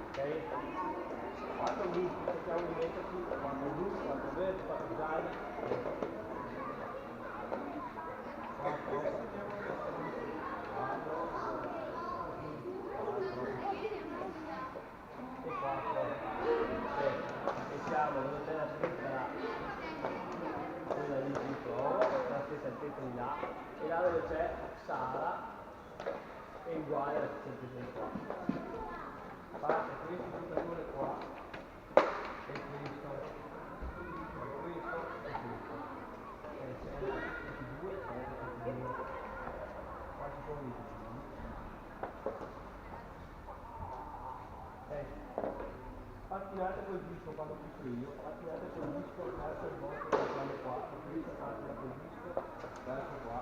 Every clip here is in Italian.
Ok? 4 gruppi, cerchiamo di metterci 4 blu, 4 verdi, 4 gialli. 4 e 4. E siamo dove c'è la sinistra, quella lì di prova, la stessa altezza di là, e là dove c'è Sara è uguale alla stessa altezza di qua. Parte questo giocatore qua e questo e questo e questo. E se è questi due, sarebbe questi due. Qua ci sono i due. Pattinate col disco quando fisso io, pattinate col disco verso il vostro controllo qua, questo pattina col disco verso qua,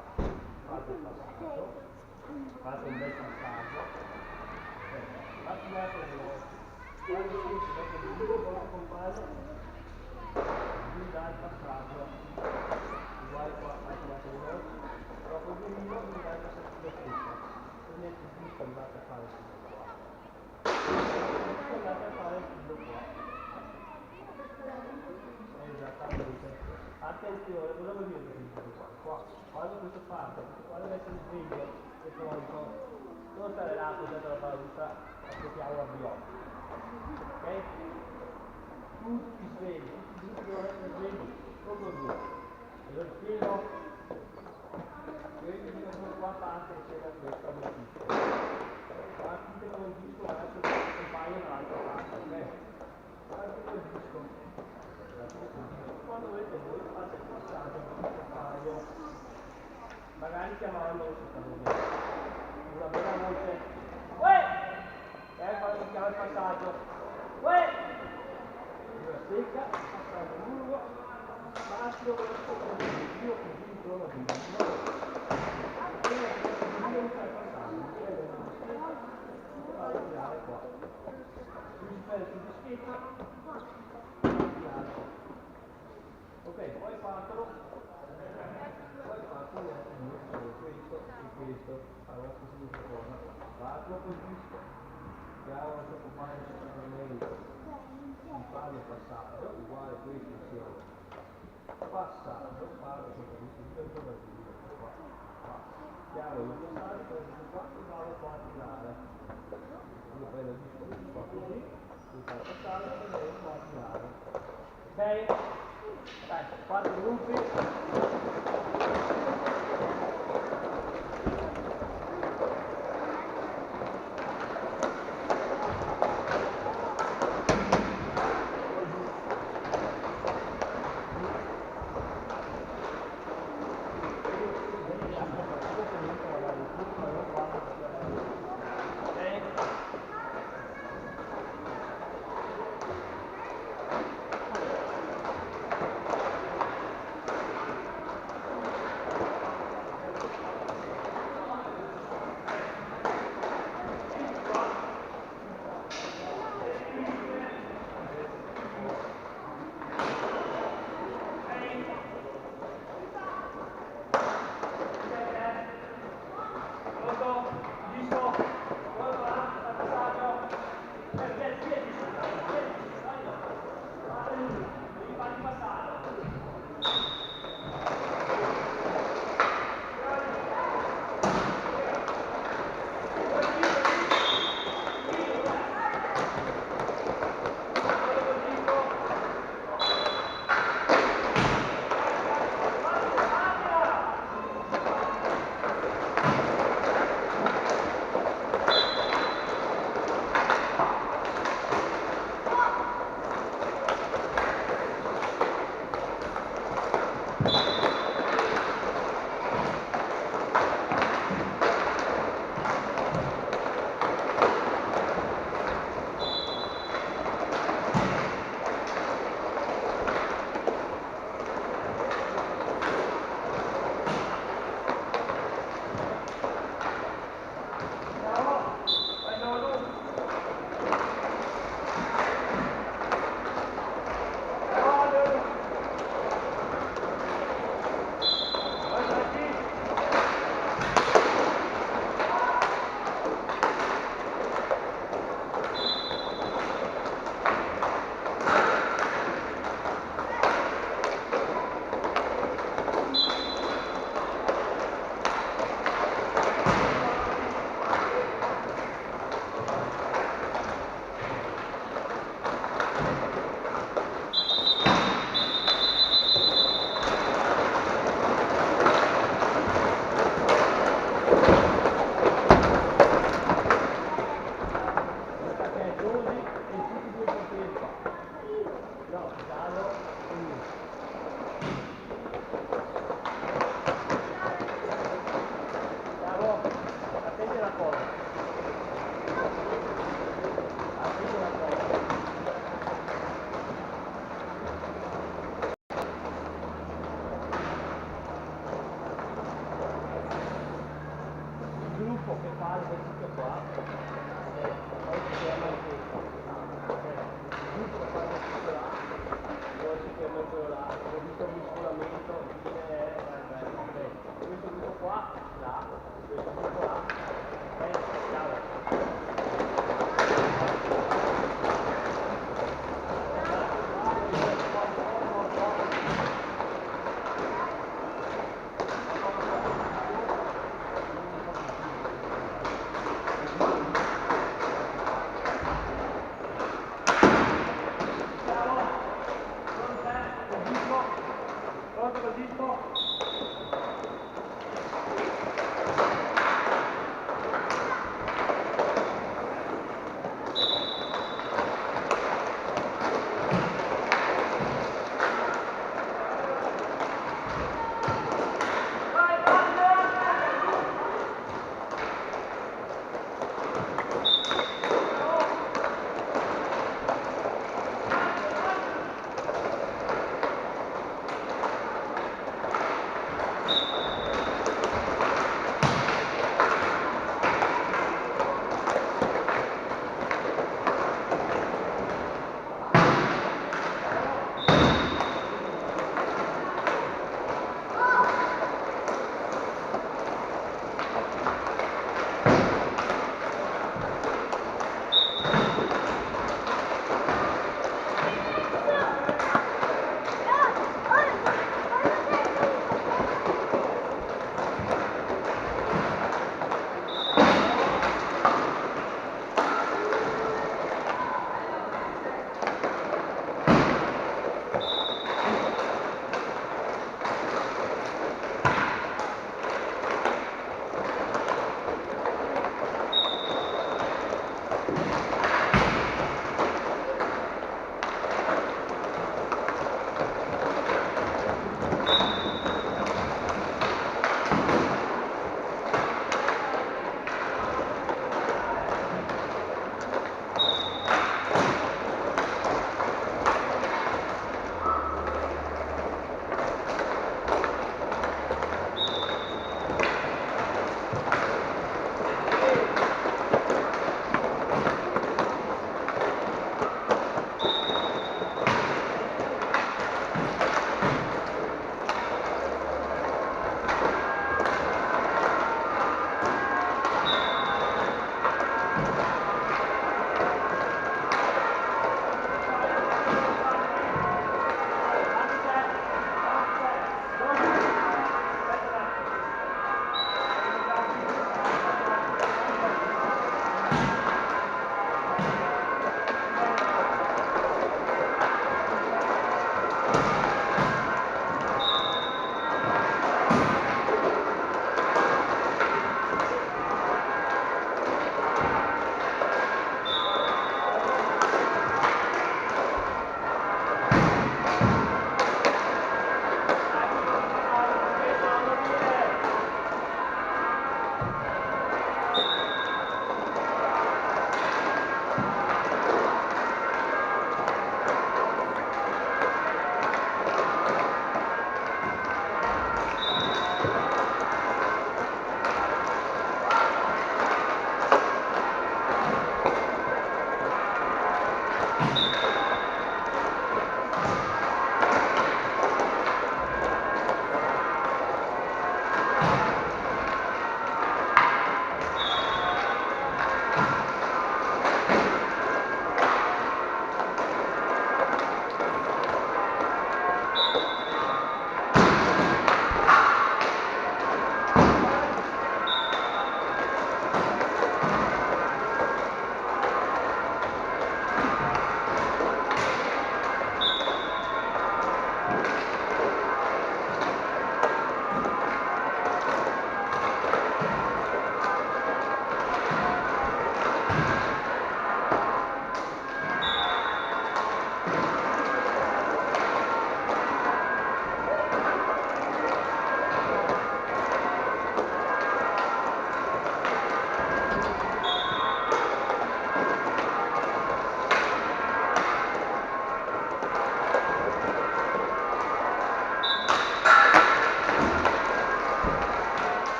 fate il passaggio, fate un bel passaggio, pattinate quando fisso dopo il disco, il vostro compagno vi dà il passaggio, uguale qua, pattinate veloci, dopo il giro vi dà il passaggio lo stesso, prendete il disco e andate a fare il filo qua. Andate a fare il filo qua. Esattamente. Attenzione, cosa vuol dire questo qua? Qua, quando questo parte, qua deve essere sveglio e pronto. Non stare là appoggiato alla palusa, aspettiamo la viola. Ok? Tutti svegli, tutti devono essere svegli, non così. E lo spiego. Quindi questo qua parte insieme a questo obiettivo. Partite con il disco verso il compagno dall'altra parte, ok? Partite con il disco. Quando volete voi fate il passaggio al compagno. Magari chiamando il settore. Una bella voce. Uè! Quando si chiama il passaggio. Uè! Una secca, passaggio lungo, spazio, giro così intorno a giro. Non c'è passaggio, vado a tirare qua. Quindi fai sul dischetto, tirare. Ok, poi partono questo e questo, allora questa è cosa. Partono col disco, chiamano il suo compagno di sottolineo, mi fanno il passaggio, uguale questo insieme. Passaggio, parto sotto il disco, intorno al giro, qua, qua. Chiamo il passaggio, questo qua e vado qua a tirare. Io prendo il disco qua così, mi fa passare e vengo qua a tirare. Ok? Dai, 4 gruppi. Gruppo che fa l'esercizio qua, poi si chiama il gruppo. Il gruppo che fa l'esercizio là, poi si chiama quello là, ho visto il muscolamento, questo gruppo qua, là, questo gruppo là, ciao. Pronto col disco?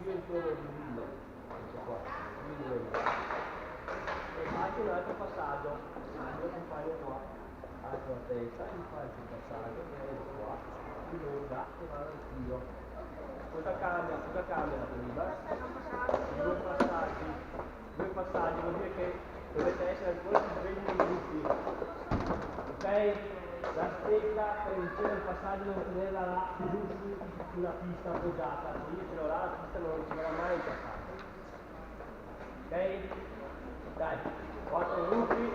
giro intorno al grillo, questo qua, grillo e faccio un altro passaggio, accompagno qua, alzo la testa, mi faccio il passaggio, vedo qua, mi lunga e vado anch'io. Cosa cambia da prima? Due passaggi vuol dire che dovete essere ancora più svegli nei gruppi, ok? La stecca per iniziare il passaggio devo tenerla là giù sulla pista appoggiata, se io ce l'ho là la pista non riuscirà mai in passaggio, ok? Dai, 4 gruppi.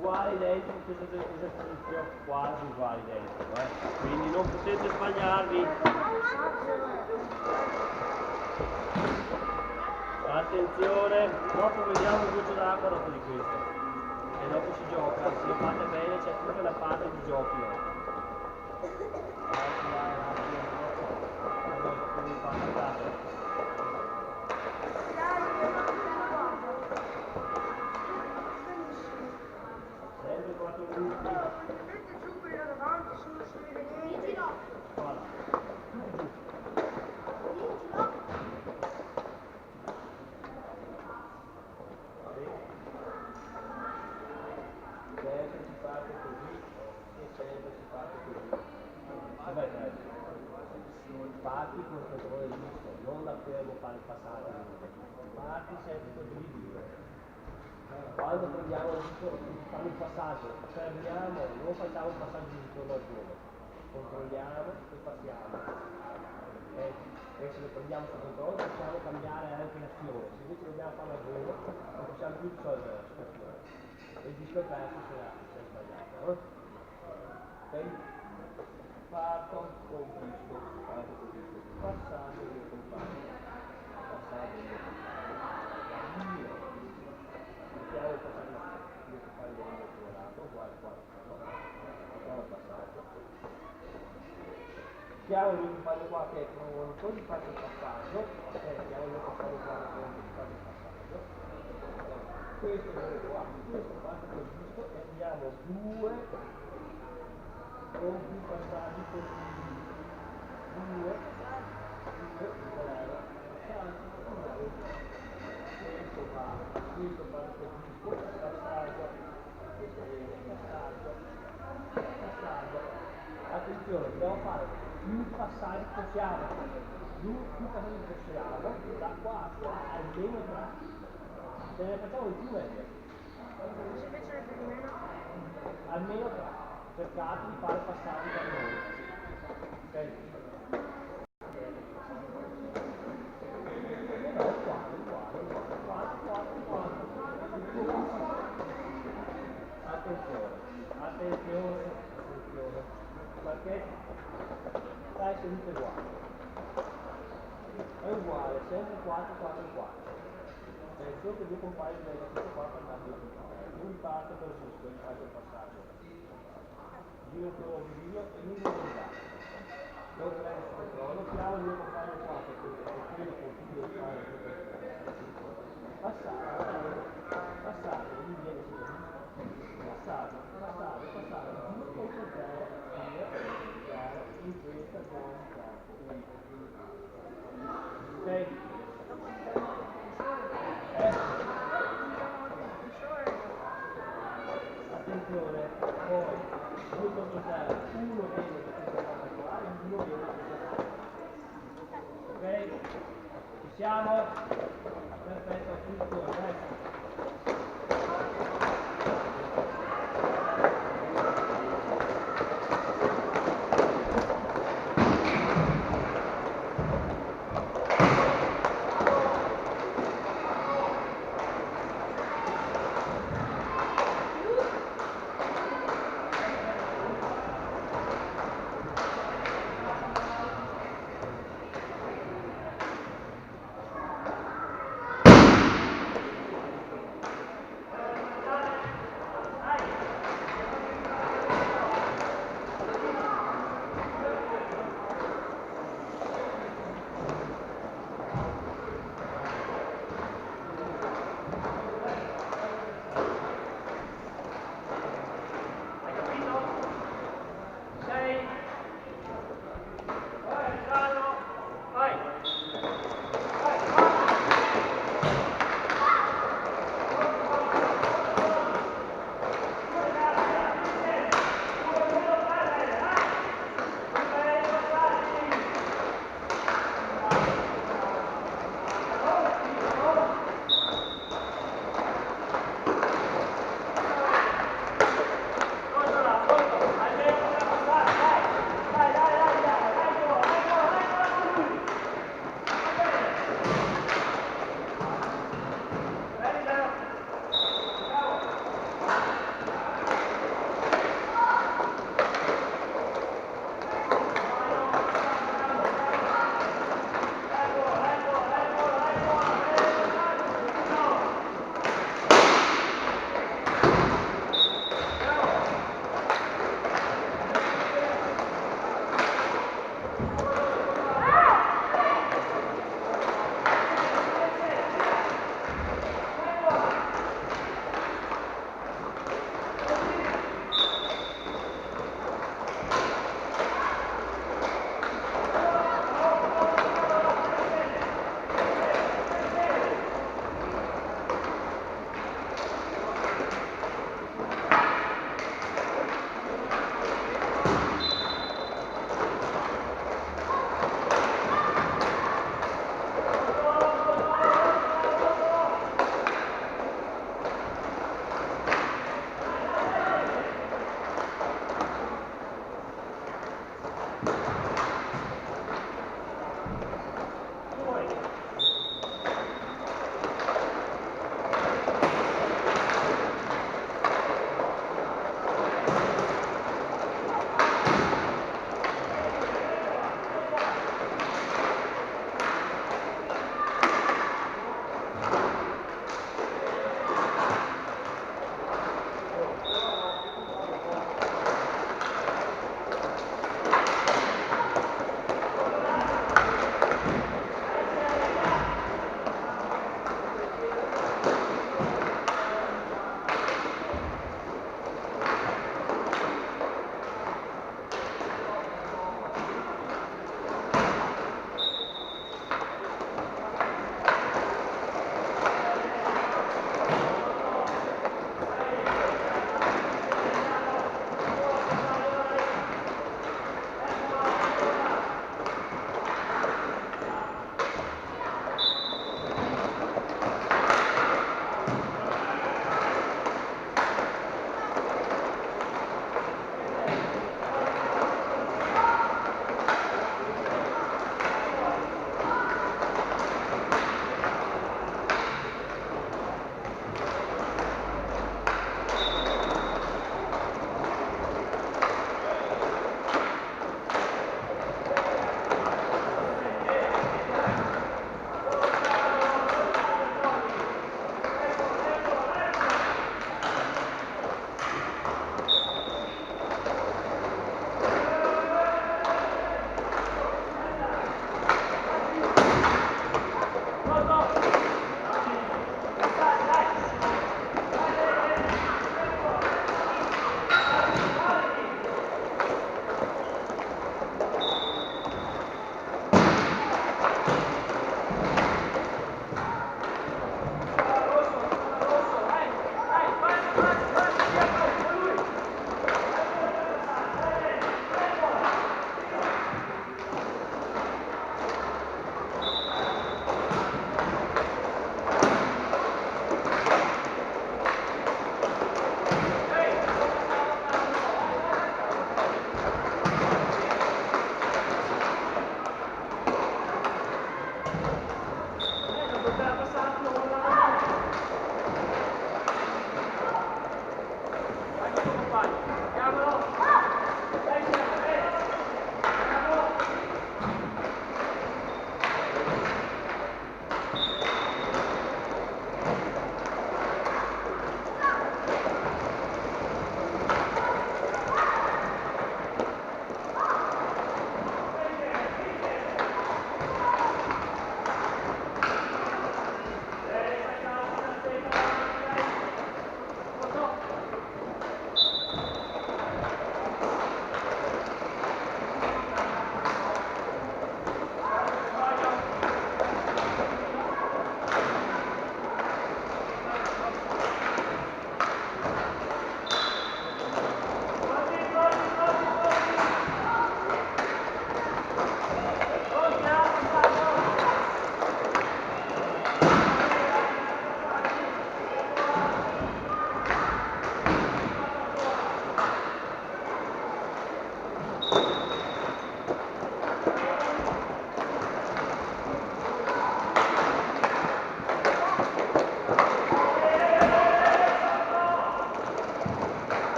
uguali identici, questa posizione quasi uguali identici, quindi non potete sbagliarvi. Attenzione, dopo vediamo il goccio d'acqua dopo di questo. E dopo si gioca, se lo fate bene c'è tutta la parte di giochi. Sempre 4 minuti. Mettete giù quelli là davanti, se non si vede niente. Voilà. Sempre si parte così e sempre si parte così. Vabbè, parti con il controllo del disco, non da fermo fare il passaggio. Parti sempre con il disco. Quando prendiamo il disco, fanno il passaggio, fermiamo, non facciamo il passaggio di ritorno al gioco. Controlliamo e passiamo. E se lo prendiamo sotto controllo possiamo cambiare anche l'azione. Se invece dobbiamo fare al volo, non possiamo più risolvere la situazione. Il disco è perso se è sbagliato. Ok? Parto col disco, passaggio del compagno, passaggio del compagno, mettiamo il passaggio del compagno del accelerato, uguale qua, facciamo il passaggio, chiamo il compagno qua che è pronto, gli faccio il passaggio, chiamo il compagno qua che è pronto, gli faccio il passaggio, questo qua, questo parte col disco e abbiamo due con più passaggi possibili. Due, questo va, questo parte giusto, passaggio, questo viene passaggio, passaggio. Attenzione, dobbiamo fare più passaggi possiamo, più passaggi possiamo, da qua a qua almeno 3. Se ne facciamo di più meglio. Se invece ne fai di meno. Almeno 3. Cercate di fare passaggi da noi. Ok? Attenzione, perché stai sedute uguali. È uguale, sempre 4, 4, 4. Attenzione che due compagni vengono tutti qua per andare di lui parte per giusto, gli faccio il passaggio. Giro il tuo video e lui non lo dà. Non prendo sul controllo, chiamo il mio compagno qua che quello continua a fare passaggio, passaggio, lui viene su passaggio, passaggio, passaggio, giusto il controllo, in questa zona qua. Ok? Attenzione, poi 2 contro 0, uno viene da questa parte qua e uno viene da questa parte. Ok? Ci siamo? Perfetto, tutto, adesso.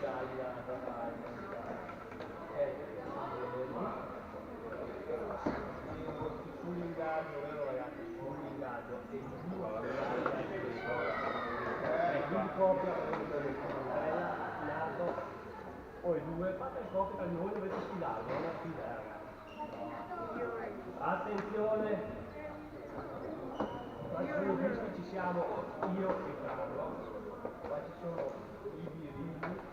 dai, nada, vai, sull'ingaggio, vero ragazzi, sull'ingaggio e giù quindi copia nato o i due, fate il copia tra di voi, dovete sfidarvi, non è sfida ragazzi. Attenzione, qua ci sono visto, ci siamo io e Carlo, qua ci sono i birilli.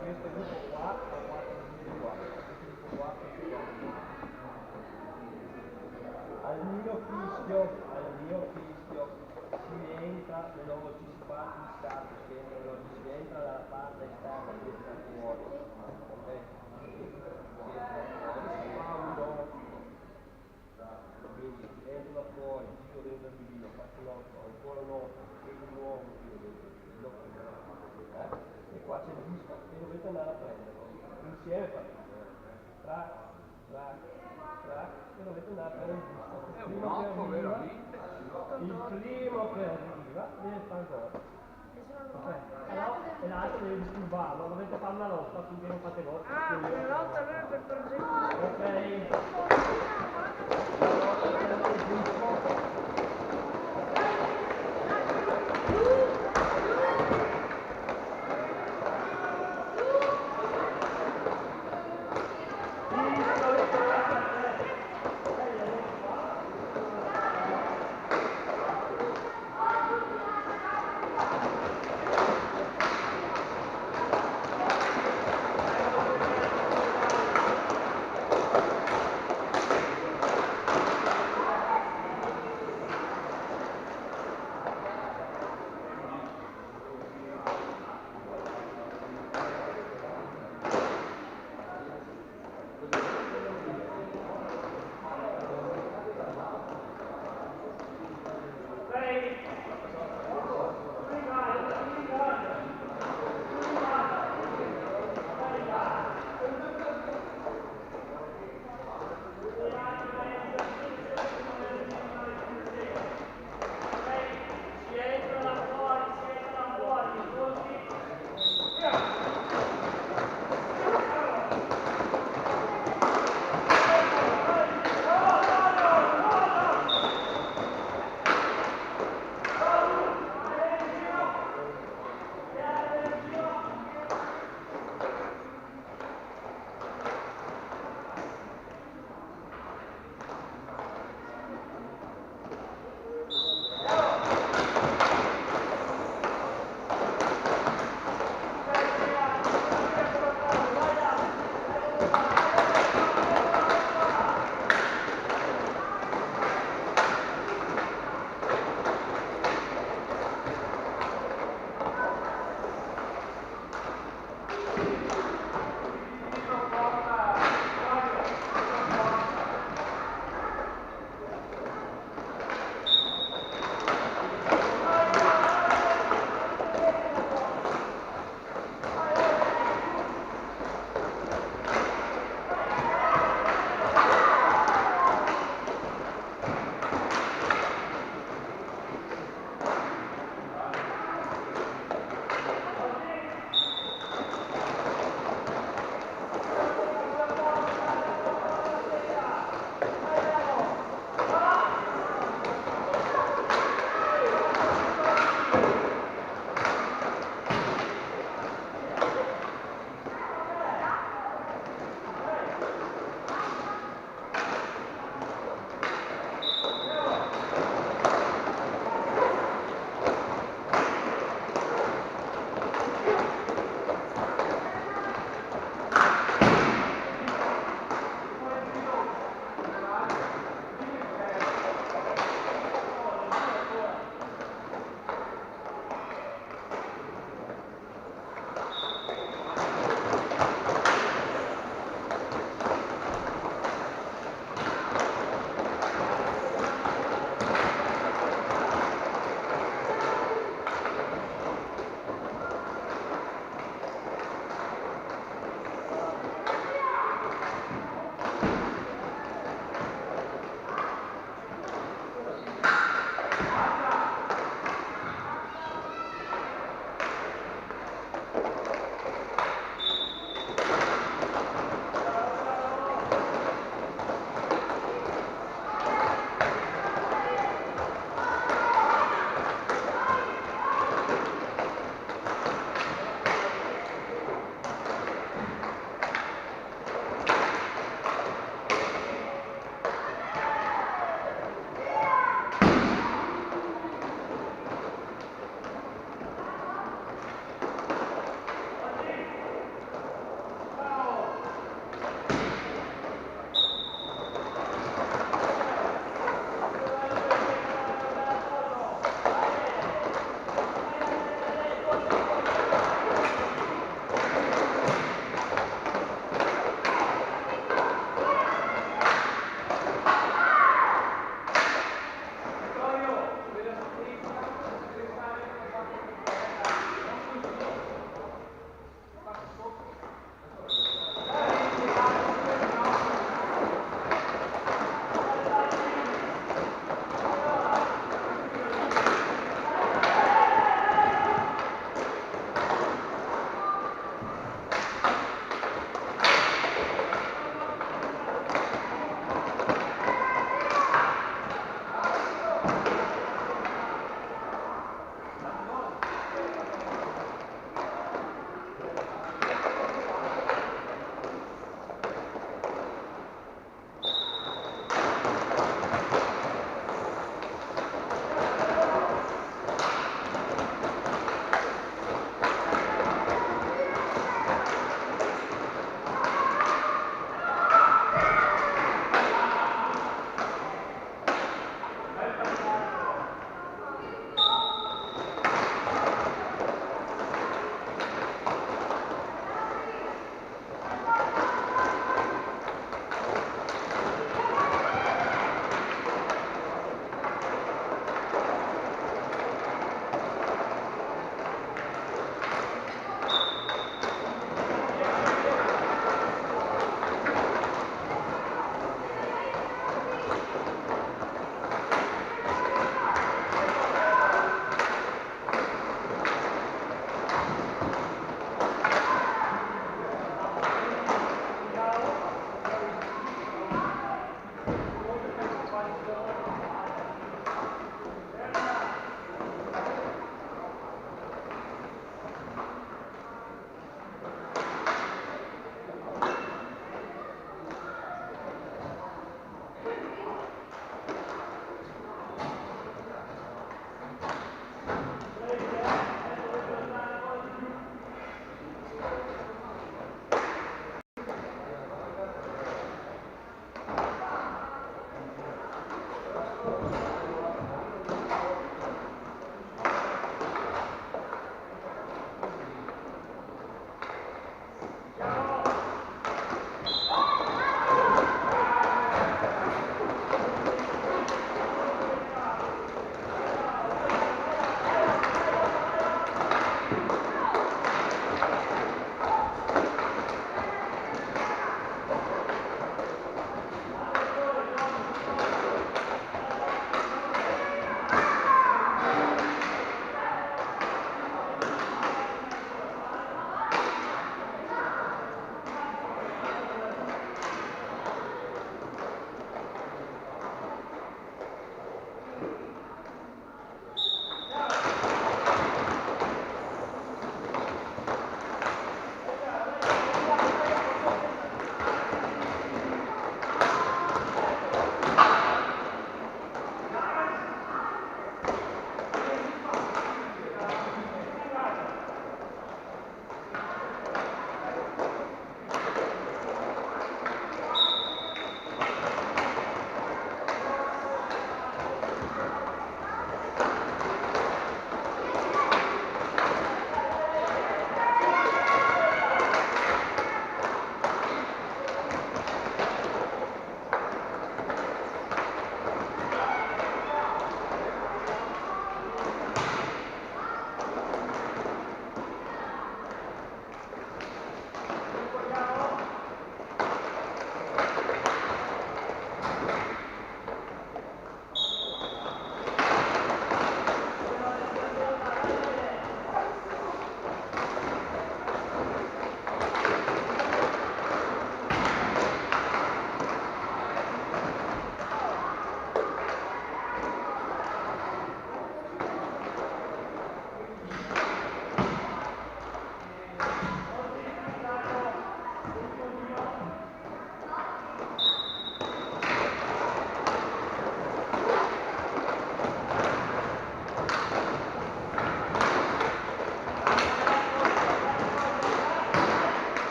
Questo gruppo qua ha 4 minuti qua, questo gruppo qua, al mio fischio si entra veloci, si fa il stato, si entra veloci, si entra dalla parte esterna, si entra fuori, ok? Si fa un do, quindi entro da fuori, giro dentro il video, faccio un otto, ancora un otto, e di nuovo e qua c'è il disco e dovete andare a prenderlo insieme fate track e dovete andare a prendere il disco il primo che arriva deve fare gol e l'altro deve disturbarlo, dovete fare una lotta finché non fate gol. Una lotta allora per proseguire. Ok, la lotta per il disco.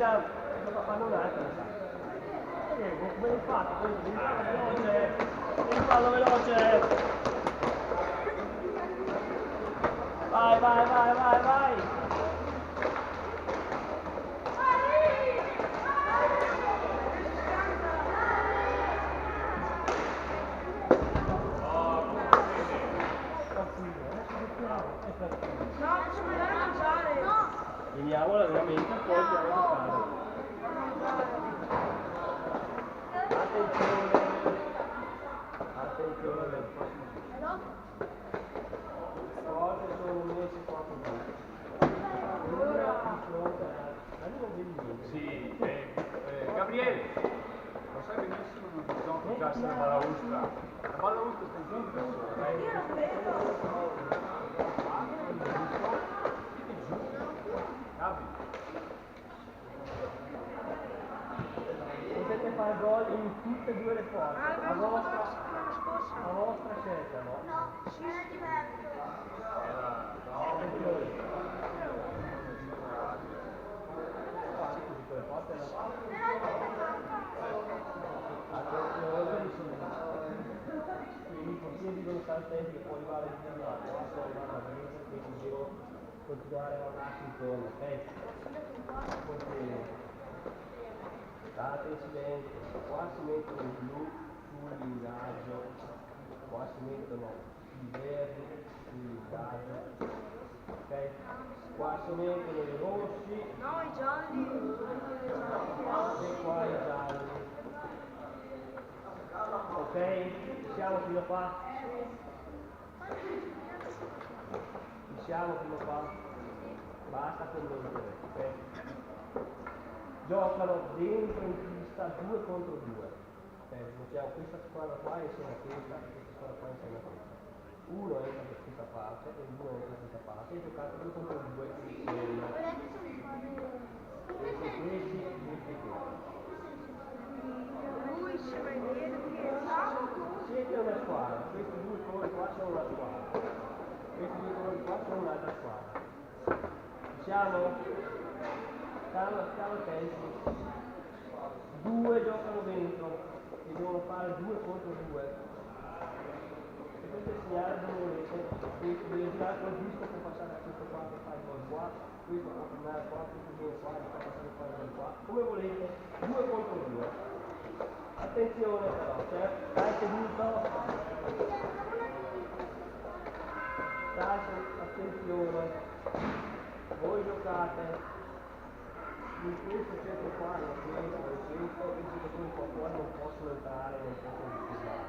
già fanno un attimo, come l'hai fatto? Devi farlo veloce! Vai, vai, vai, vai, vai! No, possiamo andare a mangiare. No. Finiamo l'allenamento e poi andiamo a giocare. Attenzione! Attenzione del prossimo. Cose sono messe qua con voi. Allora, non vedi niente. Sì, Gabriele, lo sai benissimo che non bisogna portarsi la balaustra. La balaustra sta in giro da sola. Io non vedo. Gabri, Potete fare gol in tutte e due le forze. Ah, A abbiamo fatto la vostra, settimana scorsa. a vostra scelta, no? No, era diverso. Attenzione. Guardi così con le forze la attenzione, quindi i portieri devono stare attenti che può arrivare il giro a 4, arrivare a 20, quindi devo continuare a lavorarsi intorno, ok? Portieri. State in silenzio, qua si mettono i blu sull'ingaggio, qua si mettono i verdi sull'ingaggio, ok? Qua si mettono i rossi No, i gialli. e qua i gialli. Ok? Siamo fino a qua? Siamo fino a qua? Basta condurre, ok? Giocano dentro in pista 2 contro 2. Mettiamo questa squadra qua insieme a questa e questa squadra qua insieme a questa. Uno entra per questa parte e uno entra per questa parte e giocate 2 contro 2 insieme. Questi e questi, questi e questi. Lui insieme ai verdi e Siete una squadra, questi due colori qua sono una squadra, questi due colori qua sono un'altra squadra. Ci siamo? Stiamo attenti. Due giocano dentro e devono fare 2 contro 2. E questo è il segnale dove volete. Questo deve girare col disco per passare a questo qua che fa il gol qua, questo può tornare qua, questo viene qua, e fa passare qua il gol qua. Come volete, 2 contro 2. Attenzione però, stai seduto. Stai, attenzione. Voi giocate. In questo centro qua, in questo, i giocatori qua fuori non possono entrare, non possono disturbare.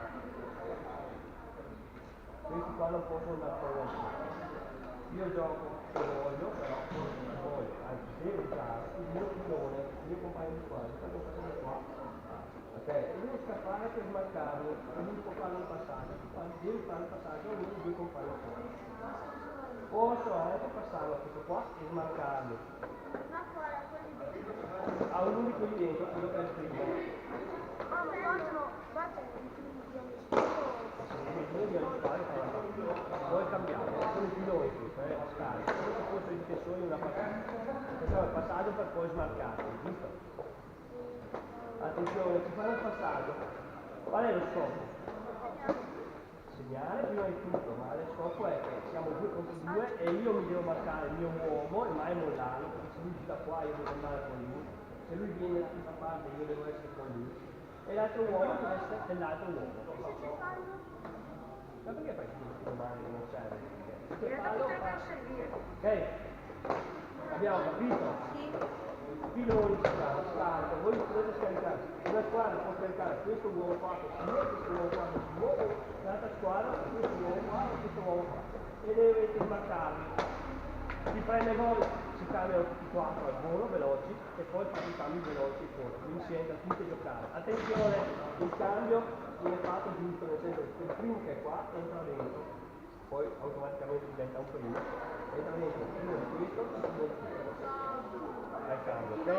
Questi qua non possono andare fuori dal centro. Io gioco se voglio, però non voglio, anzi devo usare il mio pilone, il mio compagno di squadra, sta giocando qua. Ok? E devo scappare per smarcarlo, e lui può fare un passaggio, devi fare il passaggio a uno dei due compagni fuori. Posso anche passarlo a questo qua e smarcarlo. Ma quale? Quelli A un unico lì dentro, quello che è il primo. Ah, ma quattro. Guarda, Poi cambiamo, sono i piloni questo, a scala, come se fossero i difensori di una partita. Facciamo il passaggio per poi smarcarli, visto? Attenzione, si fa il passaggio. Qual è lo scopo? Segnare prima di tutto, ma lo scopo è che siamo 2 contro 2 e io mi devo marcare il mio uomo e mai mollarlo, perché se lui gira qua io devo andare con lui, se lui viene da questa parte io devo essere con lui e l'altro uomo deve essere dell'altro uomo. Ma perché fai queste domande che non serve? Perché fallo fa... Ok? Abbiamo capito? Piloni si chiama, scarico, voi potete scaricare, una squadra può scaricare questo uomo qua che si muove, questo uomo qua che si muove, l'altra squadra questo uomo qua e questo uomo qua. E dovete smarcarli. Si prende gol, si cambiano tutti 4 al volo, veloci, e poi fate i cambi veloci e corti, quindi si entra tutti a giocare. Attenzione, il cambio viene fatto giusto, nel senso che il primo che è qua entra dentro, poi automaticamente diventa un primo, entra dentro il primo di questo e il primo di questo. È il cambio, ok? I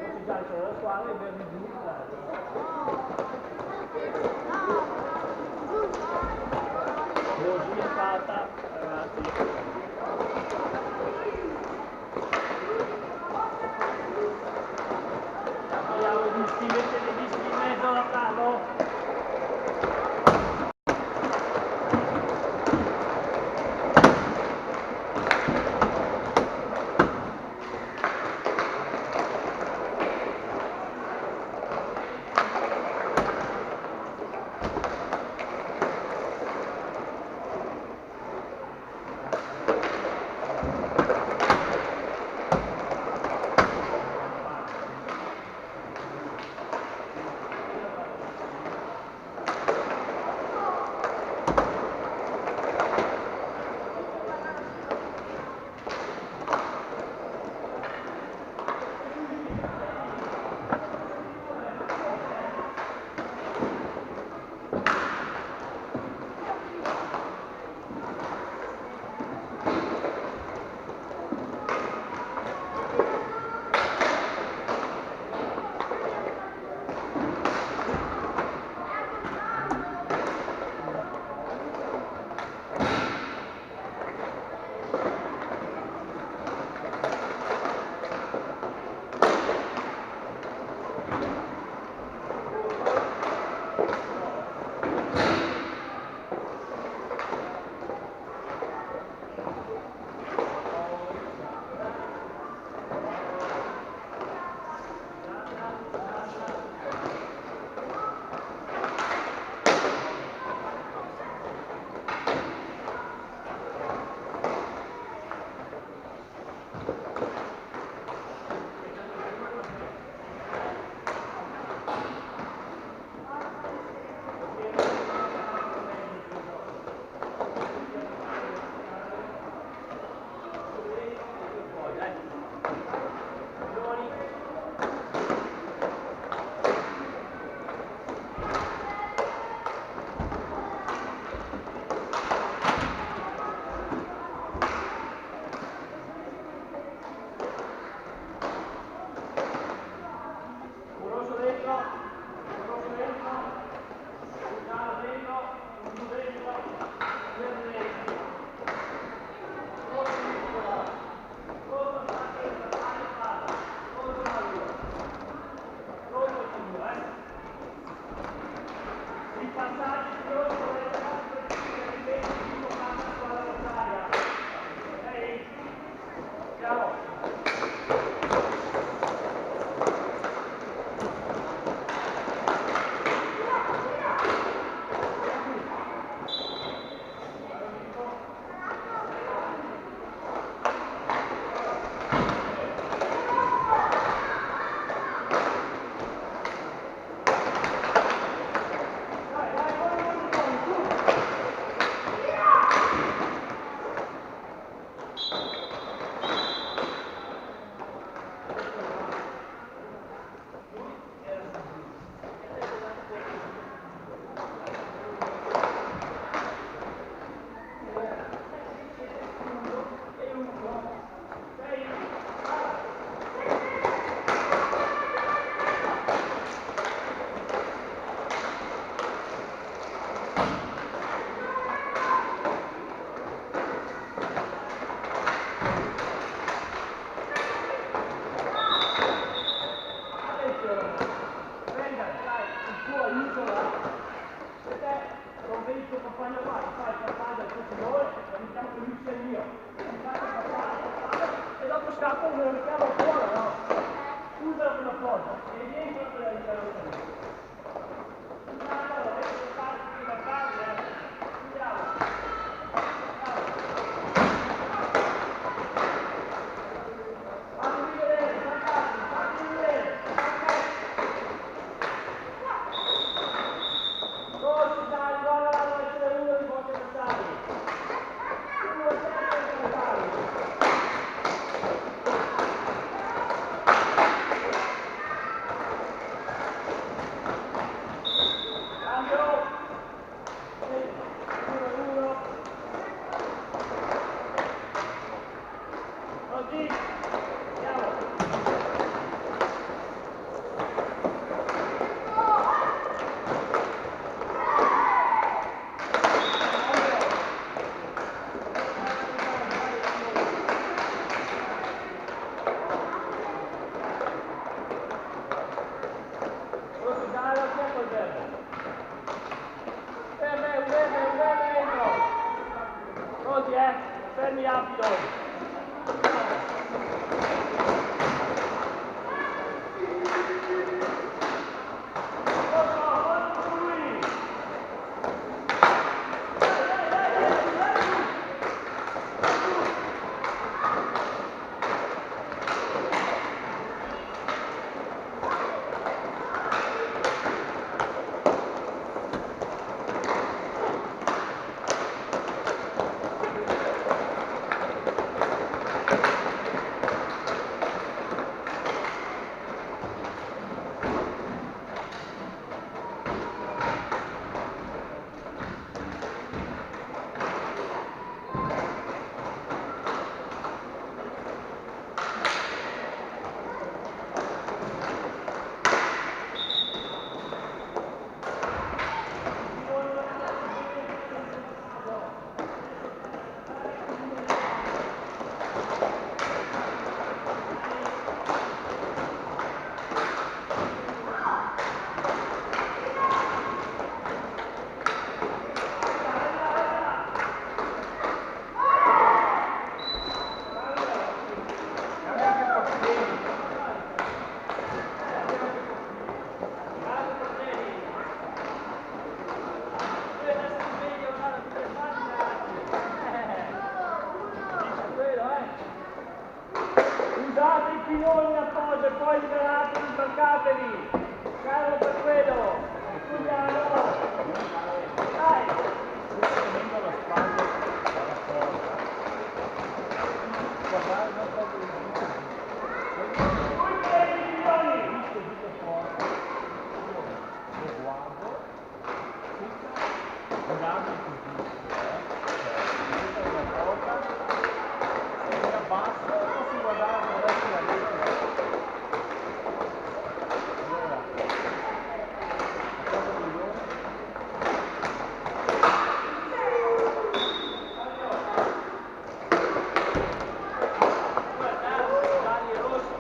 rossi gialli sono una squadra e i verdi blu l'altra. Così è fatta, ragazzi. poi liberatevi, sbarcatevi! Caro per quello! Giuliano! Dai! Tenendo la spalla alla porta. Guardare non proprio il Voi prendi, milioni! visto tutto forte. Io lo guardo senza guardarmi così. Questa è una porta. Se mi abbasso posso guardare attraverso la rete. Allora, a cosa migliore? Dai, rosso!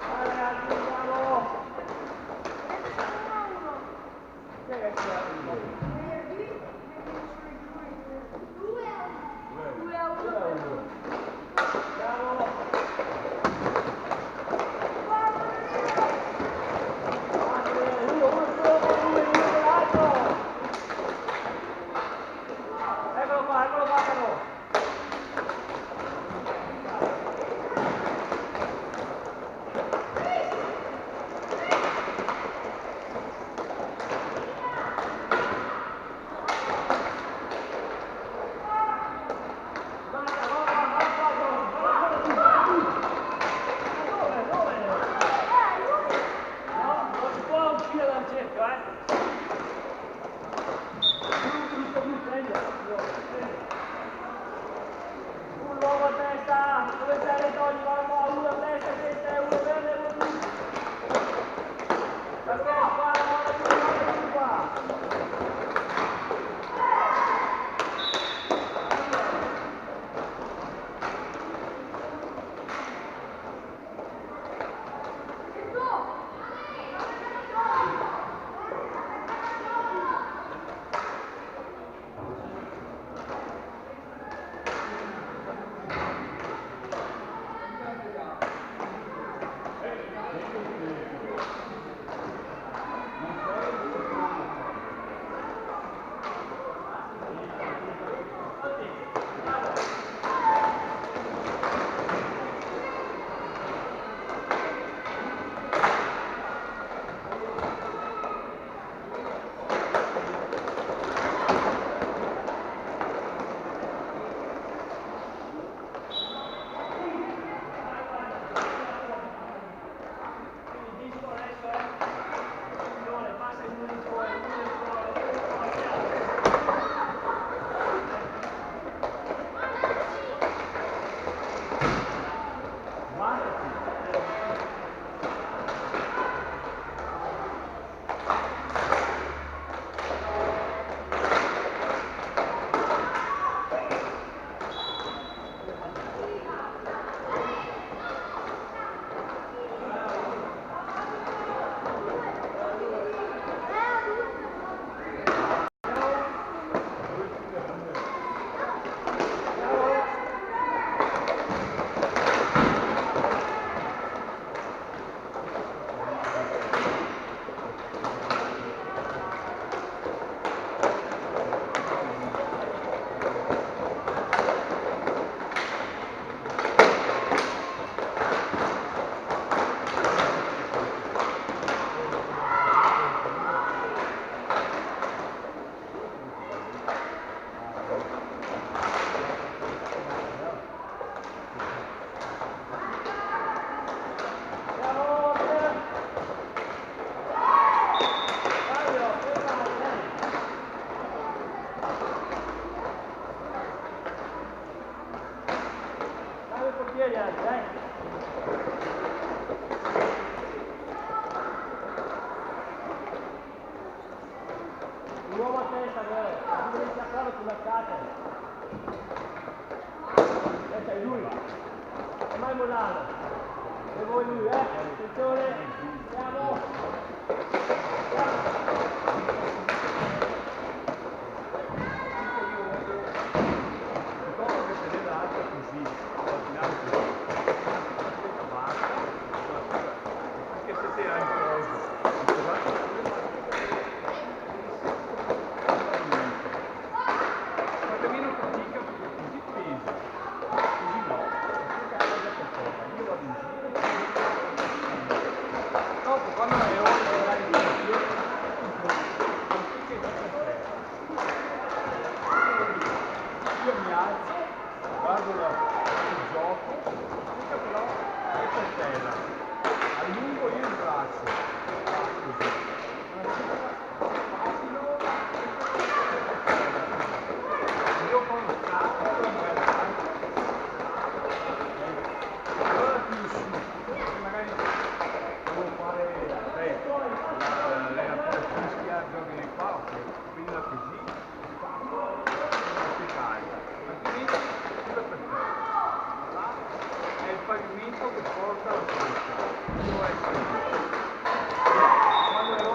Dai ragazzi, andiamo! Che è che Eccolo qua, Carlo! Un uomo a testa, dove sei le togli? Uno a testa, uno verde, uno blu. Perché qua, qua. L'uomo a testa, devi schiacciarlo sulla cata. Adesso è lui. E mai Molano. E voi lui, attenzione. Siamo. Ricordo che tenere l'altra così, al finale così. Basta. Anche se sei in poso. Fate meno fatica perché così pesa. Così no. Perché la cosa è qualcosa. Io vado in giro. tela, allungo io il braccio, così. Io ho uno scatto, allora più su, perché magari devo fare l'allenatore fischia, giochi qua, ok, quindi da così, spazio, non si carica, altrimenti tutto perfetto. Là è il pavimento che porta alla frutta, dove essere. Quando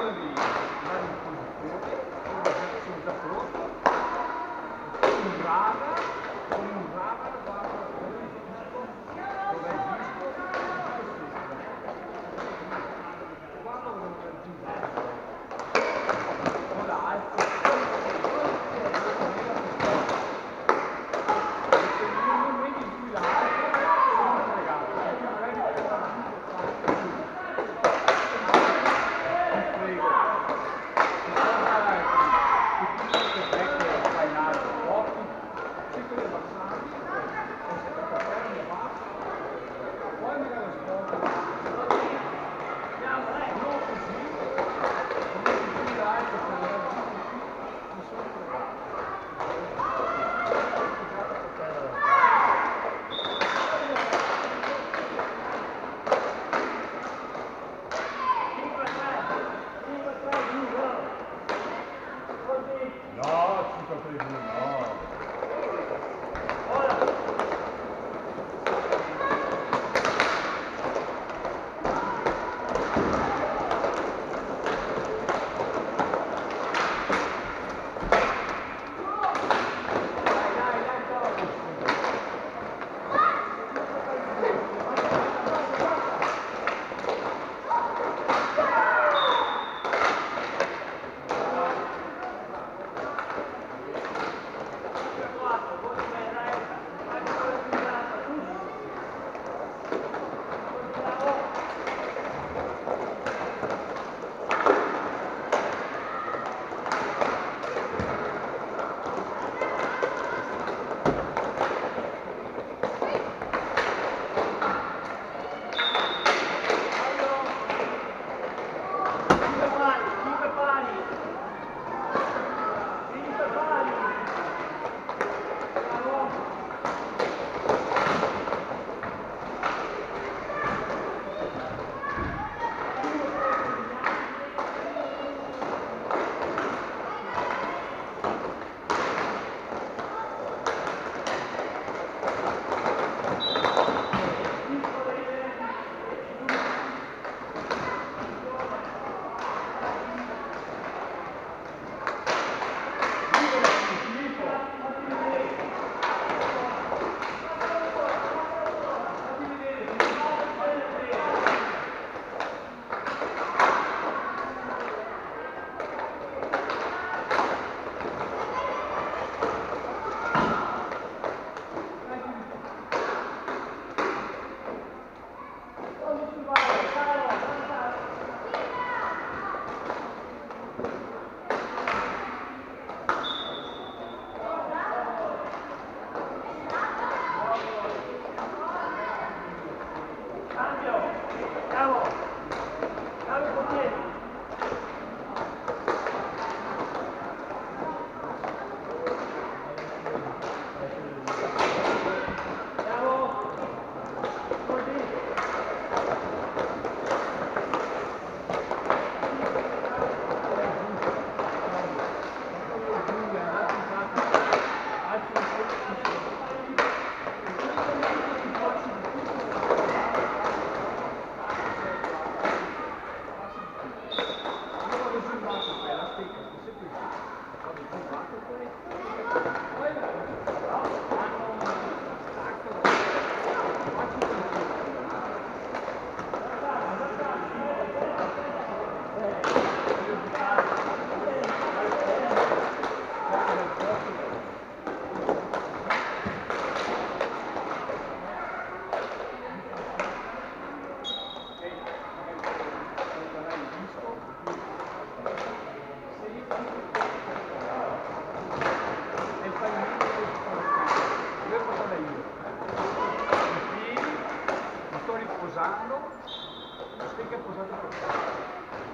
la stecca è posata per terra.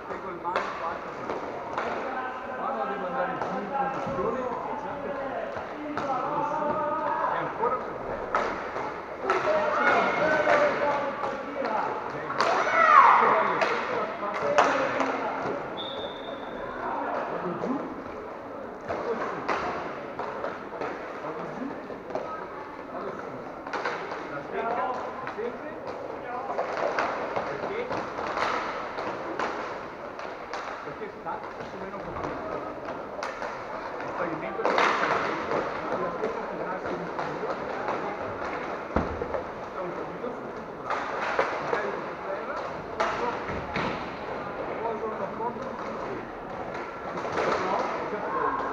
Tengo il mano qua. Quando devo andare giù in posizione, è già per terra. Quando su, è ancora per terra. Vado giù, vado su. Vado giù, vado su. La stecca è sempre perché sta più o meno capito. Il pavimento deve essere questo, la stecca tornarsi in fondo, sta un pochino su tutto bravo. Mi carico per terra, poso la porta su di piedi. No, è già fuori.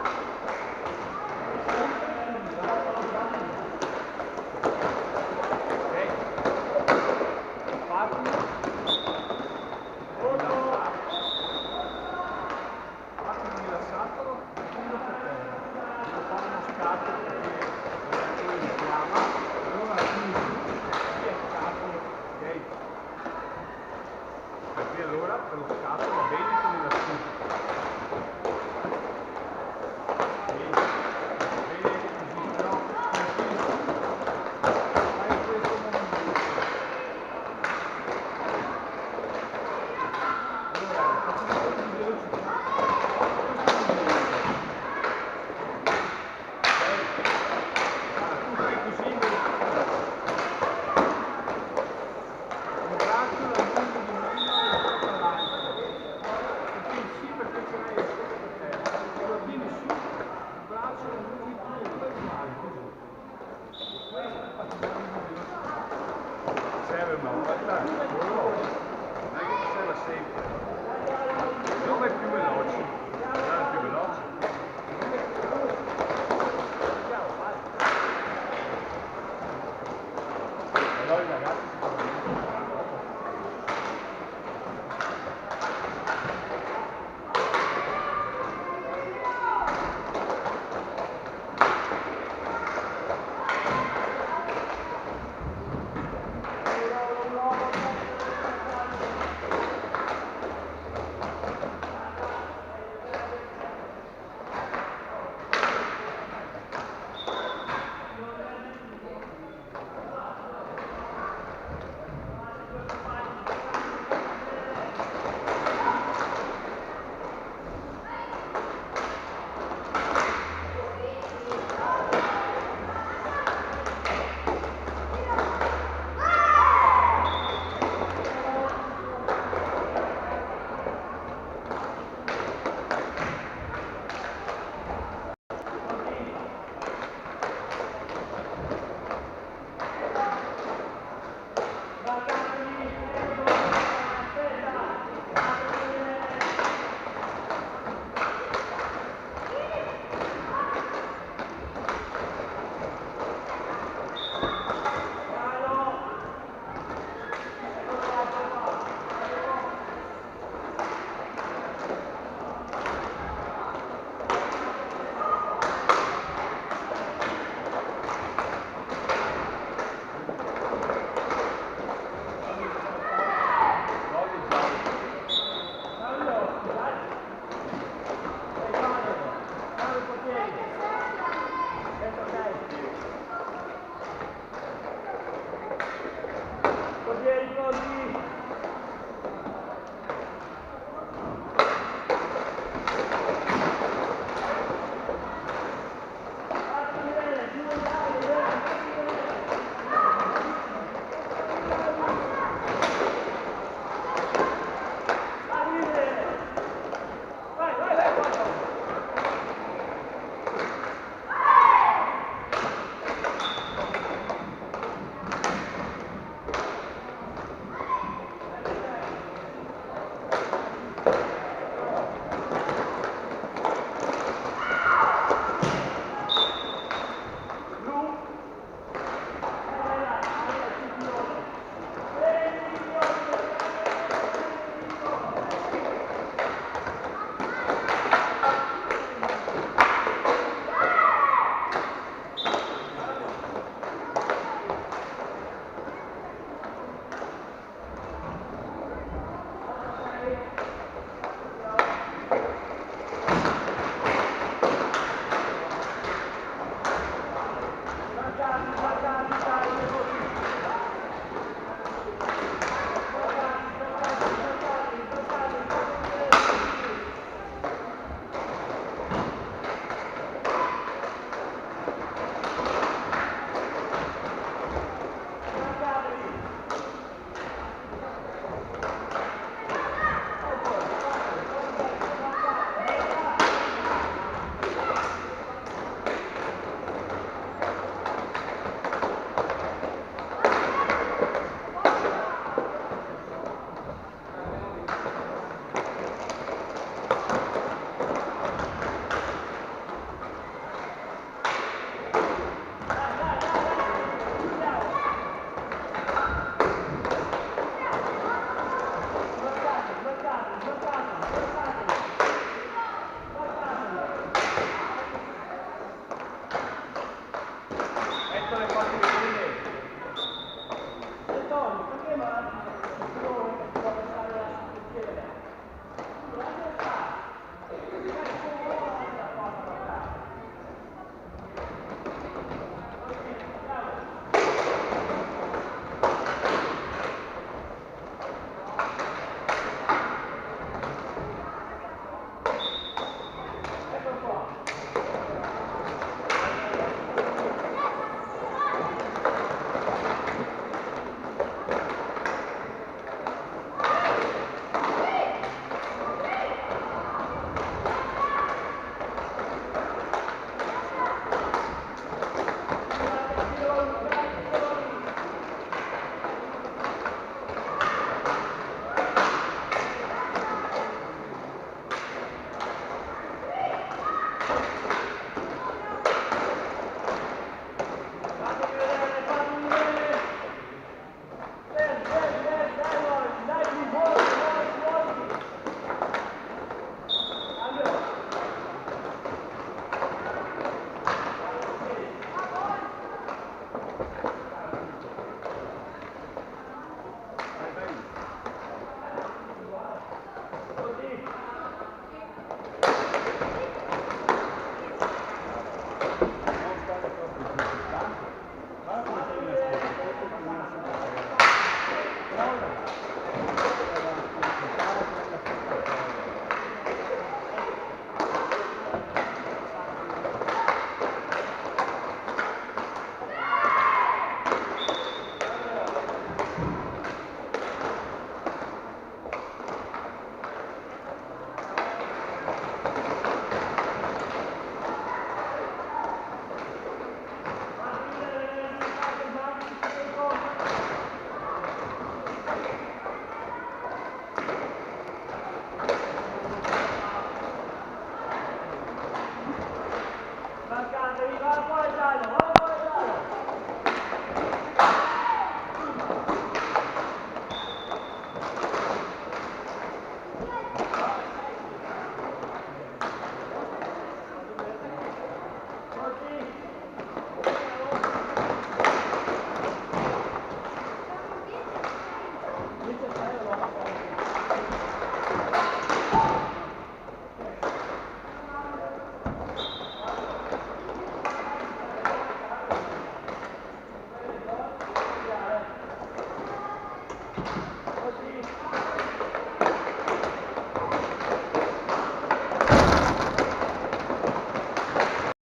Allora per lo scatto